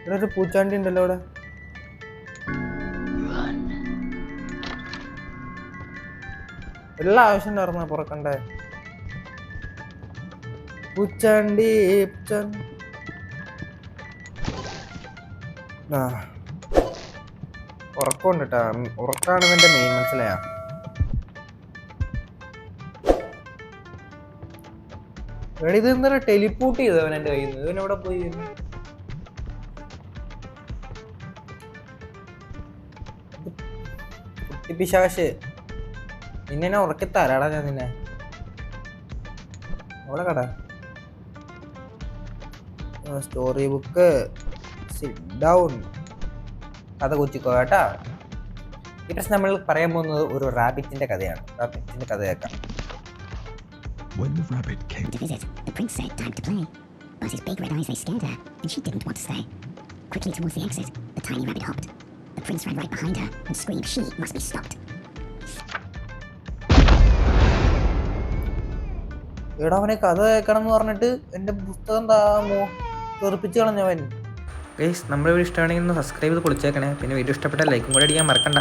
ഇവിടെ ഒരു പൂച്ചാണ്ടി ഉണ്ടല്ലോ ഇവിടെ. എല്ലാ ആവശ്യം ഉണ്ടായിരുന്ന പുറക്കണ്ടേ പൂച്ചാണ്ടി ഉറക്കമുണ്ട് കേട്ടാ. ഉറക്കാണ് ഇവന്റെ മെയിൻ, മനസ്സിലായ. ഇത് എന്താ ടെലിപ്പോർട്ട് ചെയ്തവൻ എന്റെ കയ്യിൽ നിന്ന്. ഇവനെവിടെ പോയി? കുട്ടിപ്പിശാശ്, നിന്നെ ഉറക്കി തരാടാ ഞാൻ നിന്നെ. അവിടെ കട സ്റ്റോറി ബുക്ക്, സിറ്റ് ഡൗൺ, കഥ കുച്ചിക്കോ കേട്ടാ. ഈ പ്രശ്നം നമ്മൾ പറയാൻ പോകുന്നത് ഒരു റാബിറ്റിന്റെ കഥയാണ്. റാബിറ്റിന്റെ കഥ കേൾക്കാം. When the rabbit came to visit, the prince said time to play. But his big red eyes, they scared her, and she didn't want to stay. Quickly towards the exit, the tiny rabbit hopped. The prince ran right behind her and screamed she must be stopped. ഇവിടെ അവനെ കഥ കേൾക്കണം എന്ന് പറഞ്ഞിട്ട് എൻ്റെ പുസ്തകം തെറിപ്പിച്ച് കളഞ്ഞവൻ. Guys, നമ്മുടെ video ഇഷ്ടമാണെങ്കിൽ ഒന്ന് സബ്സ്ക്രൈബ് ചെയ്ത് പൊളിച്ചേക്കണേ. പിന്നെ വീഡിയോ ഇഷ്ടപ്പെട്ടാൽ ലൈക്കും കൂടെ അടിക്കാൻ മറക്കണ്ട.